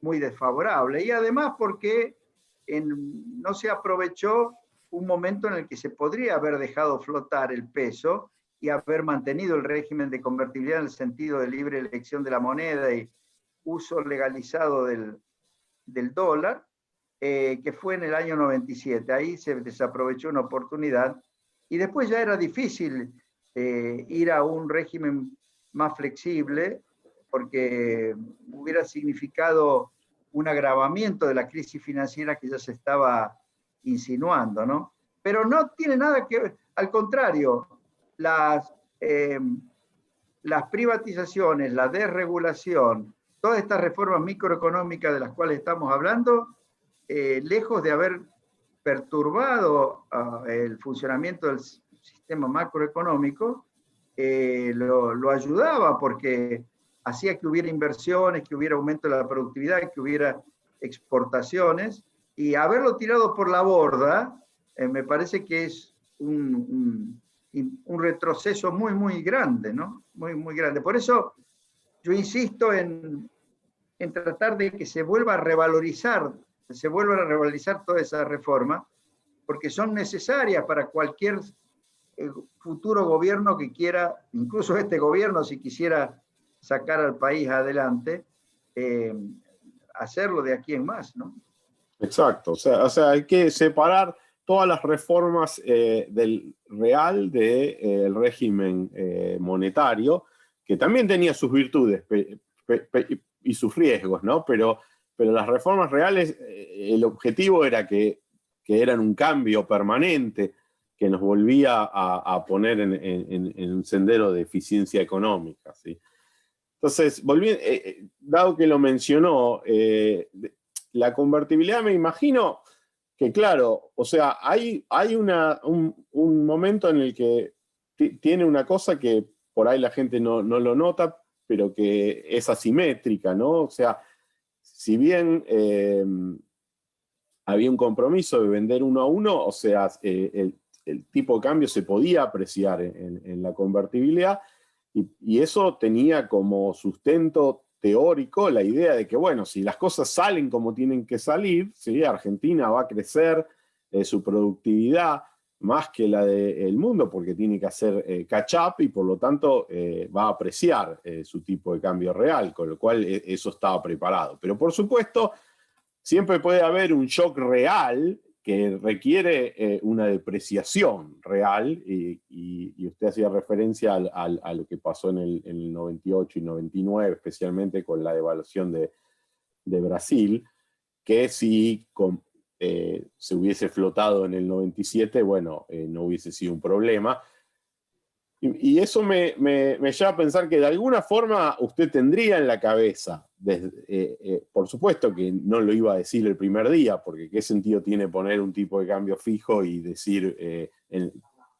muy desfavorables. Y además porque no se aprovechó un momento en el que se podría haber dejado flotar el peso y haber mantenido el régimen de convertibilidad en el sentido de libre elección de la moneda y uso legalizado del dólar, que fue en el año 97. Ahí se desaprovechó una oportunidad y después ya era difícil ir a un régimen más flexible porque hubiera significado un agravamiento de la crisis financiera que ya se estaba insinuando, ¿no? Pero no tiene nada que ver, al contrario, las privatizaciones, la desregulación, todas estas reformas microeconómicas de las cuales estamos hablando, lejos de haber perturbado el funcionamiento del sistema macroeconómico, lo ayudaba porque hacía que hubiera inversiones, que hubiera aumento de la productividad, que hubiera exportaciones, y haberlo tirado por la borda, me parece que es un retroceso muy, muy grande, ¿no? Muy, muy grande. Por eso yo insisto en tratar de que se vuelvan a revalorizar toda esa reforma, porque son necesarias para cualquier futuro gobierno que quiera, incluso este gobierno, si quisiera sacar al país adelante, hacerlo de aquí en más, ¿no? Exacto, o sea, hay que separar todas las reformas del real del régimen monetario, que también tenía sus virtudes y sus riesgos, ¿no? Pero las reformas reales, el objetivo era que eran un cambio permanente, que nos volvía a poner en un sendero de eficiencia económica, ¿sí? Entonces, dado que lo mencionó, la convertibilidad, me imagino que, claro, o sea, hay un momento en el que tiene una cosa que por ahí la gente no lo nota, pero que es asimétrica, ¿no? O sea, si bien había un compromiso de vender 1 a 1, o sea, el tipo de cambio se podía apreciar en la convertibilidad, y eso tenía como sustento teórico la idea de que, bueno, si las cosas salen como tienen que salir, ¿sí? Argentina va a crecer su productividad más que la del mundo, porque tiene que hacer catch-up y por lo tanto va a apreciar su tipo de cambio real, con lo cual eso estaba preparado. Pero por supuesto, siempre puede haber un shock real que requiere una depreciación real, y usted hacía referencia a lo que pasó en el 98 y 99, especialmente con la devaluación de Brasil, que si se hubiese flotado en el 97, bueno, no hubiese sido un problema. Y eso me lleva a pensar que de alguna forma usted tendría en la cabeza, por supuesto que no lo iba a decir el primer día, porque qué sentido tiene poner un tipo de cambio fijo y decir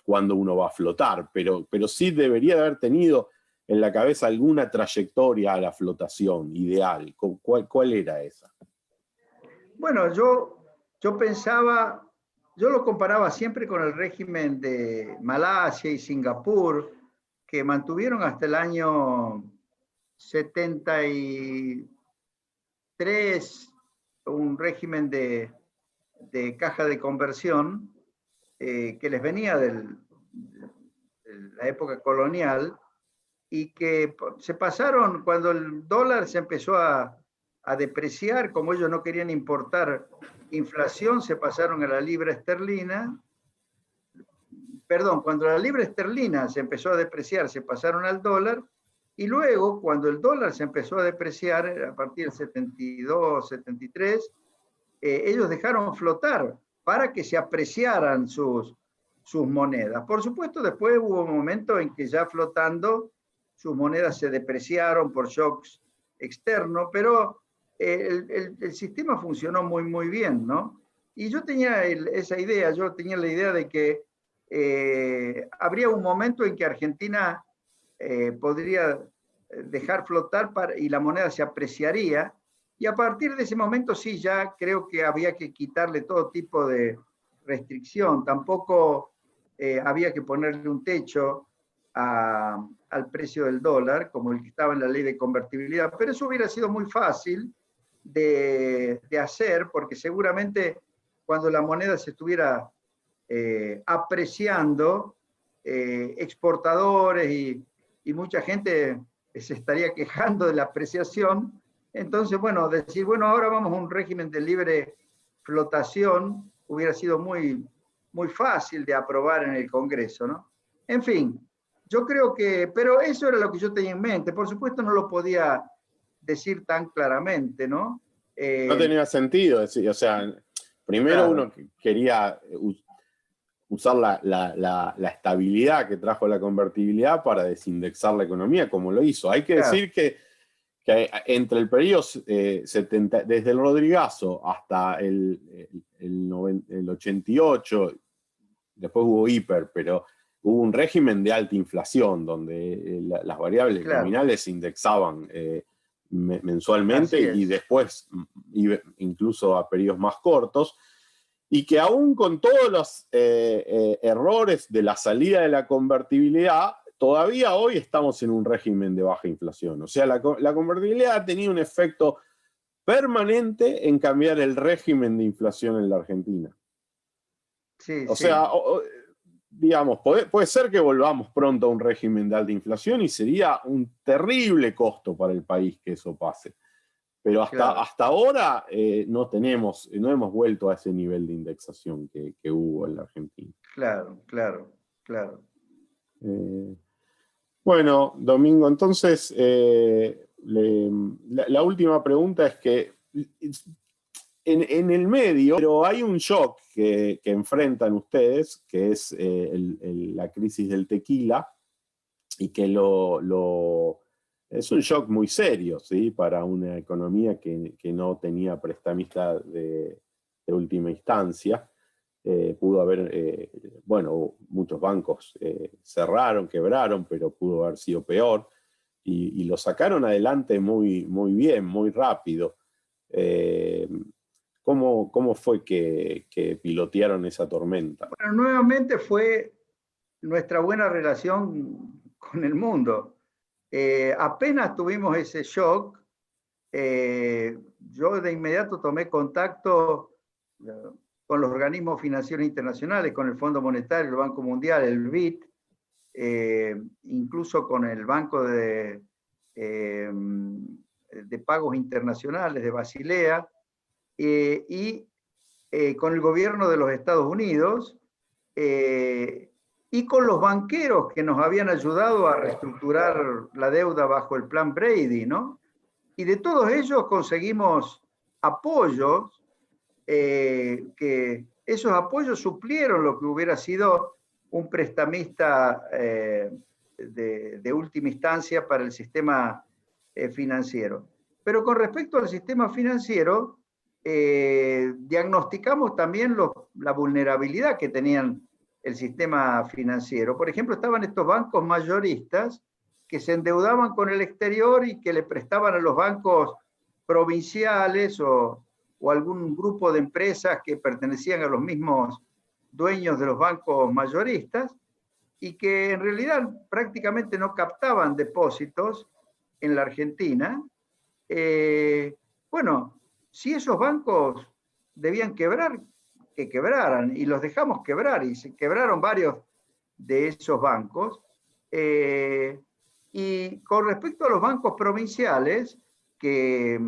cuándo uno va a flotar, pero sí debería de haber tenido en la cabeza alguna trayectoria a la flotación ideal. ¿Cuál era esa? Bueno, yo pensaba, yo lo comparaba siempre con el régimen de Malasia y Singapur, que mantuvieron hasta el año 73 un régimen de caja de conversión que les venía de la época colonial y que se pasaron cuando el dólar se empezó a depreciar, como ellos no querían importar inflación, se pasaron a la libra esterlina. Perdón, cuando la libra esterlina se empezó a depreciar, se pasaron al dólar, y luego, cuando el dólar se empezó a depreciar, a partir del 72, 73, ellos dejaron flotar para que se apreciaran sus monedas. Por supuesto, después hubo un momento en que ya flotando, sus monedas se depreciaron por shocks externos, pero el sistema funcionó muy, muy bien, ¿no? Y yo tenía esa idea, yo tenía la idea de que habría un momento en que Argentina podría dejar flotar y la moneda se apreciaría, y a partir de ese momento sí, ya creo que había que quitarle todo tipo de restricción, tampoco había que ponerle un techo al precio del dólar, como el que estaba en la ley de convertibilidad, pero eso hubiera sido muy fácil de hacer, porque seguramente cuando la moneda se estuviera apreciando, exportadores y mucha gente se estaría quejando de la apreciación. Entonces, bueno, decir, bueno, ahora vamos a un régimen de libre flotación hubiera sido muy, muy fácil de aprobar en el Congreso, ¿no? En fin, yo creo que, pero eso era lo que yo tenía en mente. Por supuesto, no lo podía decir tan claramente, ¿no? No tenía sentido decir, o sea, primero Claro, uno quería usar la estabilidad que trajo la convertibilidad para desindexar la economía, como lo hizo. Hay que claro, decir que entre el periodo 70, desde el Rodrigazo hasta el 88, después hubo hiper, pero hubo un régimen de alta inflación donde las variables claro, nominales se indexaban mensualmente así y es. después incluso a periodos más cortos, y que aún con todos los errores de la salida de la convertibilidad, todavía hoy estamos en un régimen de baja inflación. O sea, la convertibilidad ha tenido un efecto permanente en cambiar el régimen de inflación en la Argentina. Sí, O sí, sea, digamos, puede ser que volvamos pronto a un régimen de alta inflación y sería un terrible costo para el país que eso pase. Pero claro, hasta ahora no hemos vuelto a ese nivel de indexación que hubo en la Argentina. claro, claro, claro. Eh, bueno, Domingo, entonces la última pregunta es que en el medio, pero hay un shock que enfrentan ustedes, que es la crisis del tequila, y que es un shock muy serio, ¿sí? Para una economía que no tenía prestamista de última instancia. Pudo haber, bueno, muchos bancos cerraron, quebraron, pero pudo haber sido peor. Y lo sacaron adelante muy, muy bien, muy rápido. Eh, ¿Cómo fue que pilotearon esa tormenta? Bueno, nuevamente fue nuestra buena relación con el mundo. Apenas tuvimos ese shock, yo de inmediato tomé contacto eh, con los organismos financieros internacionales, con el Fondo Monetario, el Banco Mundial, el BID, incluso con el Banco de Pagos Internacionales de Basilea, y con el gobierno de los Estados Unidos, y con los banqueros que nos habían ayudado a reestructurar la deuda bajo el plan Brady, ¿no? Y de todos ellos conseguimos apoyos, que esos apoyos suplieron lo que hubiera sido un prestamista de última instancia para el sistema financiero. Pero con respecto al sistema financiero, diagnosticamos también la vulnerabilidad que tenían el sistema financiero. Por ejemplo, estaban estos bancos mayoristas que se endeudaban con el exterior y que le prestaban a los bancos provinciales o algún grupo de empresas que pertenecían a los mismos dueños de los bancos mayoristas y que en realidad prácticamente no captaban depósitos en la Argentina. Bueno, si esos bancos debían quebrar, que quebraran, y los dejamos quebrar, y se quebraron varios de esos bancos. Y con respecto a los bancos provinciales, que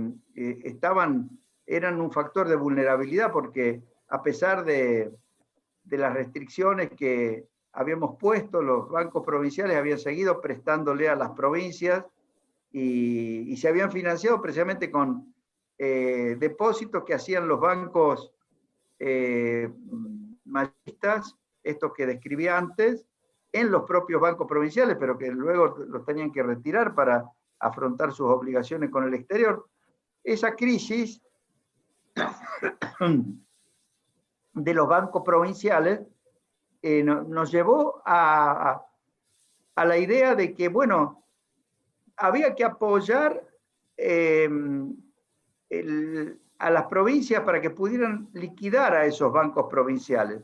eran un factor de vulnerabilidad, porque a pesar de las restricciones que habíamos puesto, los bancos provinciales habían seguido prestándole a las provincias y se habían financiado precisamente con depósitos que hacían los bancos mayoristas, estos que describí antes, en los propios bancos provinciales, pero que luego los tenían que retirar para afrontar sus obligaciones con el exterior. esa crisis de los bancos provinciales nos llevó a la idea de que, bueno, había que apoyar a las provincias para que pudieran liquidar a esos bancos provinciales.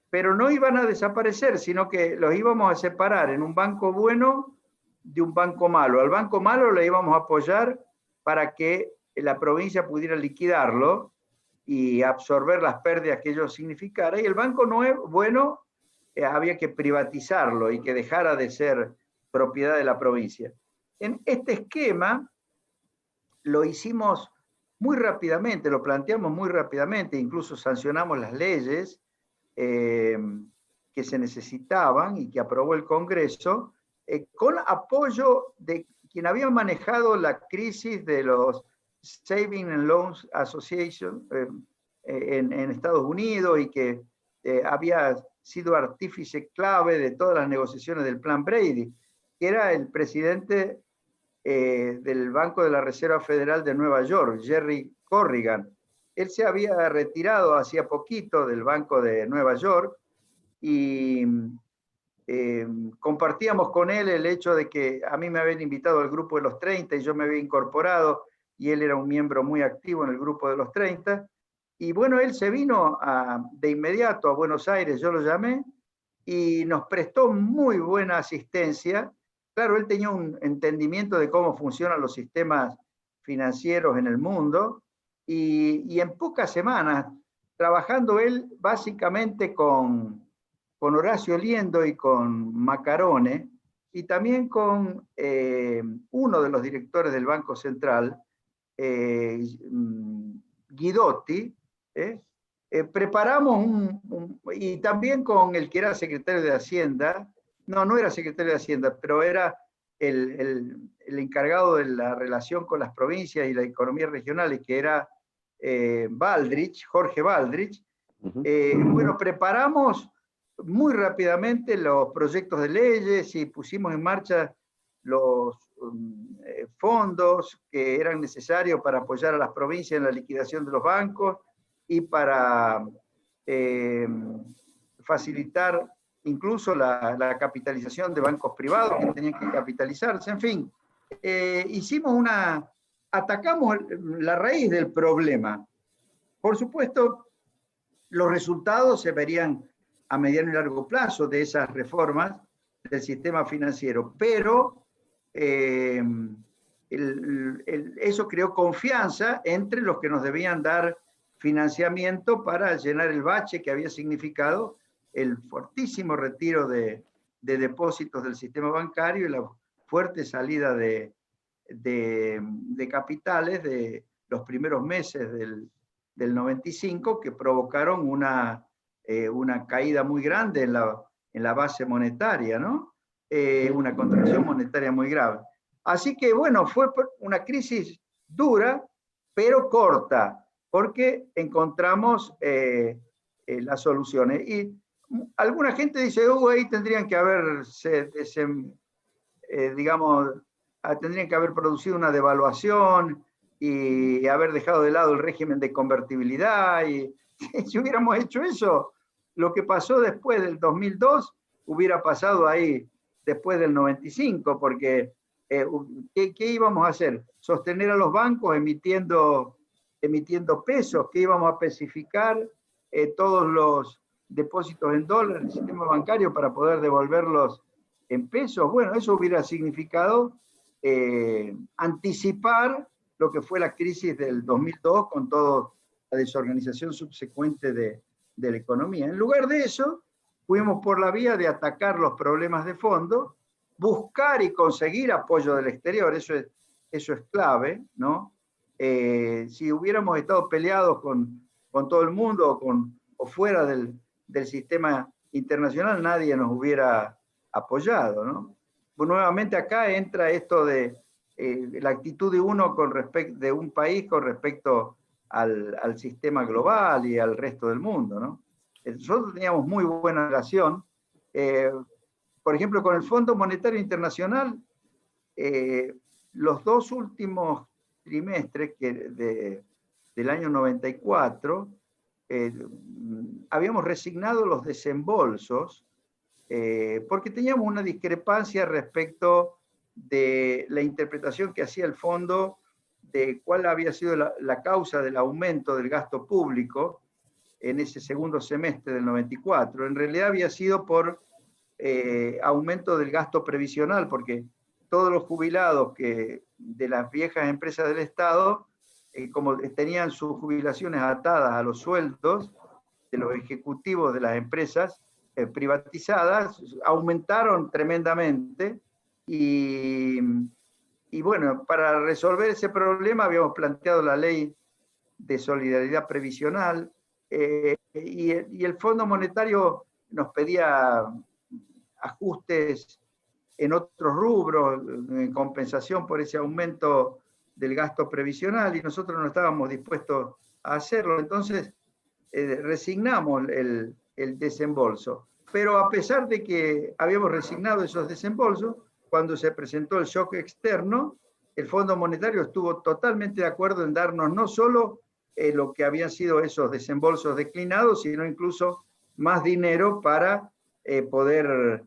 Pero no iban a desaparecer, sino que los íbamos a separar en un banco bueno de un banco malo. Al banco malo le íbamos a apoyar para que la provincia pudiera liquidarlo y absorber las pérdidas que ello significara. Y el banco bueno había que privatizarlo y que dejara de ser propiedad de la provincia. En este esquema lo hicimos muy rápidamente, lo planteamos muy rápidamente, incluso sancionamos las leyes que se necesitaban y que aprobó el Congreso, con apoyo de quien había manejado la crisis de los Savings and Loans Association en Estados Unidos y que había sido artífice clave de todas las negociaciones del Plan Brady, que era el presidente del Banco de la Reserva Federal de Nueva York, Jerry Corrigan. Él se había retirado hacía poquito del Banco de Nueva York y compartíamos con él el hecho de que a mí me habían invitado al grupo de los 30 y yo me había incorporado y él era un miembro muy activo en el grupo de los 30. Y bueno, él se vino de inmediato a Buenos Aires, yo lo llamé, y nos prestó muy buena asistencia. Claro, él tenía un entendimiento de cómo funcionan los sistemas financieros en el mundo, y en pocas semanas, trabajando él básicamente con Horacio Liendo y con Macarone, y también con uno de los directores del Banco Central, Guidotti, preparamos y también con el que era secretario de Hacienda, no era secretario de Hacienda, pero era el encargado de la relación con las provincias y la economía regionales, que era Jorge Baldrich. Bueno, preparamos muy rápidamente los proyectos de leyes y pusimos en marcha los fondos que eran necesarios para apoyar a las provincias en la liquidación de los bancos y para facilitar incluso la capitalización de bancos privados que tenían que capitalizarse. En fin, atacamos la raíz del problema. Por supuesto, los resultados se verían a mediano y largo plazo de esas reformas del sistema financiero, pero eso creó confianza entre los que nos debían dar financiamiento para llenar el bache que había significado el fortísimo retiro de depósitos del sistema bancario y la fuerte salida de capitales de los primeros meses del 95, que provocaron una caída muy grande en la base monetaria, ¿no? Una contracción monetaria muy grave. Así que, bueno, fue una crisis dura, pero corta, porque encontramos las soluciones. Y alguna gente dice, ahí tendrían que haberse, tendrían que haber producido una devaluación y haber dejado de lado el régimen de convertibilidad. Y si hubiéramos hecho eso, lo que pasó después del 2002 hubiera pasado ahí después del 95, porque ¿qué íbamos a hacer? ¿Sostener a los bancos emitiendo pesos? ¿Qué íbamos a especificar todos los depósitos en dólares en el sistema bancario para poder devolverlos en pesos? Bueno, eso hubiera significado anticipar lo que fue la crisis del 2002 con toda la desorganización subsecuente de la economía. En lugar de eso, fuimos por la vía de atacar los problemas de fondo, buscar y conseguir apoyo del exterior, eso es clave, ¿no? Si hubiéramos estado peleados con todo el mundo o fuera del sistema internacional, nadie nos hubiera apoyado, ¿no? Pues nuevamente acá entra esto de la actitud de un país con respecto al sistema global y al resto del mundo, ¿no? Nosotros teníamos muy buena relación. Por ejemplo, con el Fondo Monetario Internacional, los dos últimos trimestre del año 94, habíamos resignado los desembolsos porque teníamos una discrepancia respecto de la interpretación que hacía el fondo de cuál había sido la causa del aumento del gasto público en ese segundo semestre del 94. En realidad había sido por aumento del gasto previsional, porque todos los jubilados de las viejas empresas del Estado, como tenían sus jubilaciones atadas a los sueldos de los ejecutivos de las empresas privatizadas, aumentaron tremendamente y bueno, para resolver ese problema habíamos planteado la ley de solidaridad previsional y el Fondo Monetario nos pedía ajustes en otros rubros, en compensación por ese aumento del gasto previsional, y nosotros no estábamos dispuestos a hacerlo. Entonces resignamos el desembolso. Pero a pesar de que habíamos resignado esos desembolsos, cuando se presentó el shock externo, el Fondo Monetario estuvo totalmente de acuerdo en darnos no solo lo que habían sido esos desembolsos declinados, sino incluso más dinero para poder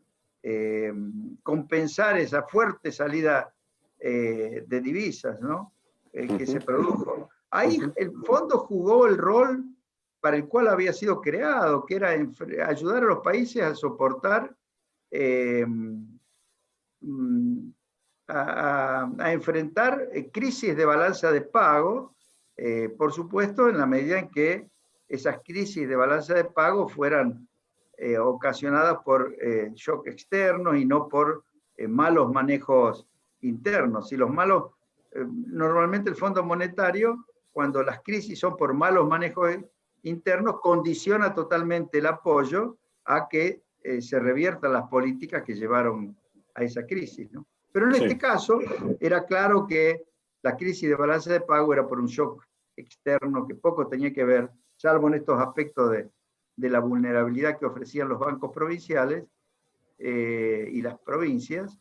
compensar esa fuerte salida de divisas, ¿no? Que se produjo. Ahí el fondo jugó el rol para el cual había sido creado, que era ayudar a los países a soportar, a enfrentar crisis de balanza de pago, por supuesto, en la medida en que esas crisis de balanza de pago fueran ocasionadas por shock externos y no por malos manejos internos. Si los malos, normalmente el Fondo Monetario, cuando las crisis son por malos manejos internos, condiciona totalmente el apoyo a que se reviertan las políticas que llevaron a esa crisis, ¿no? Pero en este caso era claro que la crisis de balanza de pago era por un shock externo que poco tenía que ver, salvo en estos aspectos de la vulnerabilidad que ofrecían los bancos provinciales y las provincias,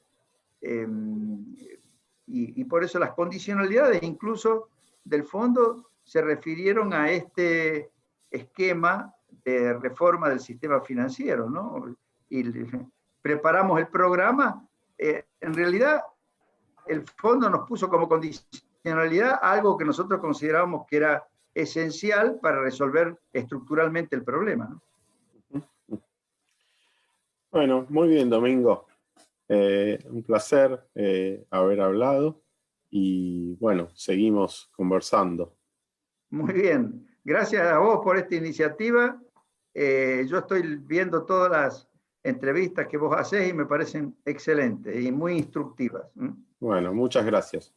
y por eso las condicionalidades incluso del fondo se refirieron a este esquema de reforma del sistema financiero, ¿no? Y preparamos el programa. En realidad, el fondo nos puso como condicionalidad algo que nosotros considerábamos que era esencial para resolver estructuralmente el problema, ¿no? Bueno, muy bien, Domingo. Un placer haber hablado y bueno, seguimos conversando. Muy bien. Gracias a vos por esta iniciativa. Yo estoy viendo todas las entrevistas que vos hacés y me parecen excelentes y muy instructivas. Bueno, muchas gracias.